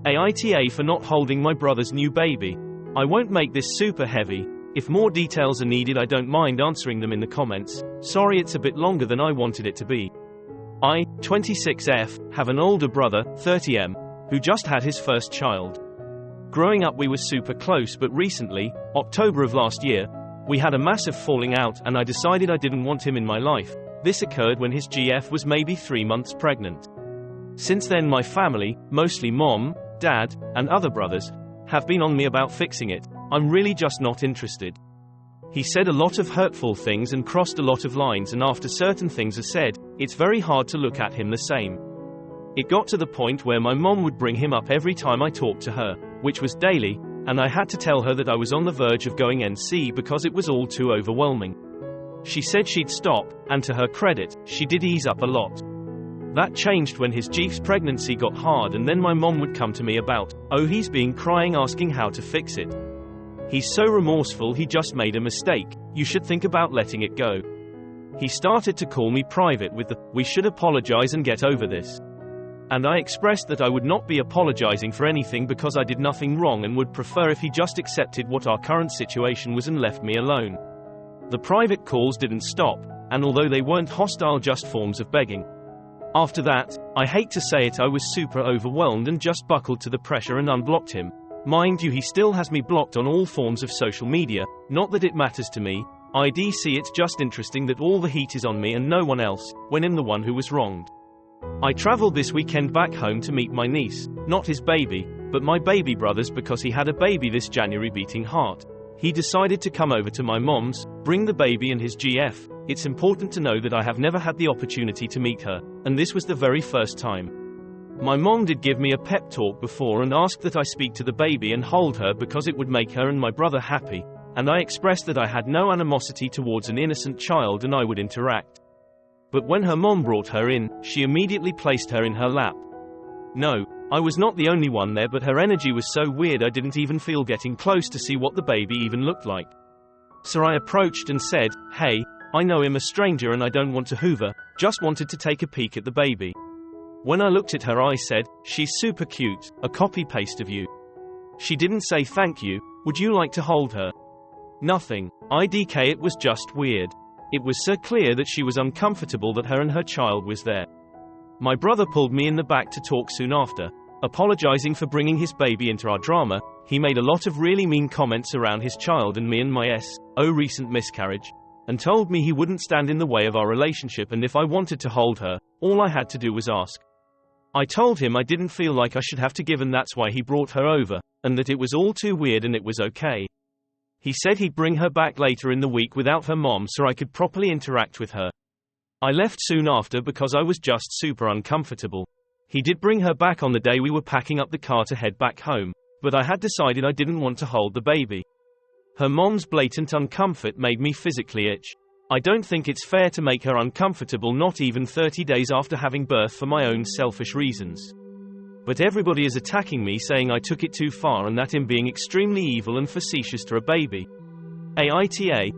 AITA for not holding my brother's new baby. I won't make this super heavy. If more details are needed, I don't mind answering them in the comments. Sorry it's a bit longer than I wanted it to be. I, 26F, have an older brother, 30M, who just had his first child. Growing up we were super close, but recently, October of last year, we had a massive falling out and I decided I didn't want him in my life. This occurred when his GF was maybe 3 months pregnant. Since then my family, mostly mom, dad, and other brothers, have been on me about fixing it. I'm really just not interested. He said a lot of hurtful things and crossed a lot of lines, and after certain things are said, it's very hard to look at him the same. It got to the point where my mom would bring him up every time I talked to her, which was daily, and I had to tell her that I was on the verge of going NC because it was all too overwhelming. She said she'd stop, and to her credit, she did ease up a lot. That changed when his GF's pregnancy got hard, and then my mom would come to me about, oh he's being crying asking how to fix it. He's so remorseful, he just made a mistake, you should think about letting it go. He started to call me private with the, we should apologize and get over this. And I expressed that I would not be apologizing for anything because I did nothing wrong and would prefer if he just accepted what our current situation was and left me alone. The private calls didn't stop, and although they weren't hostile, just forms of begging. After that, I hate to say it, I was super overwhelmed and just buckled to the pressure and unblocked him. Mind you, he still has me blocked on all forms of social media, not that it matters to me. IDC, it's just interesting that all the heat is on me and no one else, when I'm the one who was wronged. I traveled this weekend back home to meet my niece, not his baby, but my baby brother's, because he had a baby this January beating heart. He decided to come over to my mom's, bring the baby and his GF. It's important to know that I have never had the opportunity to meet her, and this was the very first time. My mom did give me a pep talk before and asked that I speak to the baby and hold her because it would make her and my brother happy, and I expressed that I had no animosity towards an innocent child and I would interact. But when her mom brought her in, she immediately placed her in her lap. No, I was not the only one there, but her energy was so weird I didn't even feel getting close to see what the baby even looked like. So I approached and said, hey, I know I'm a stranger and I don't want to hoover, just wanted to take a peek at the baby. When I looked at her I said, she's super cute, a copy-paste of you. She didn't say thank you, would you like to hold her? Nothing. IDK, it was just weird. It was so clear that she was uncomfortable that her and her child was there. My brother pulled me in the back to talk soon after, apologizing for bringing his baby into our drama. He made a lot of really mean comments around his child and me and my recent miscarriage, and told me he wouldn't stand in the way of our relationship, and if I wanted to hold her, all I had to do was ask. I told him I didn't feel like I should have to give, and that's why he brought her over, and that it was all too weird and it was okay. He said he'd bring her back later in the week without her mom so I could properly interact with her. I left soon after because I was just super uncomfortable. He did bring her back on the day we were packing up the car to head back home, but I had decided I didn't want to hold the baby. Her mom's blatant uncomfort made me physically itch. I don't think it's fair to make her uncomfortable, not even 30 days after having birth, for my own selfish reasons. But everybody is attacking me, saying I took it too far and that I'm being extremely evil and facetious to a baby. AITA,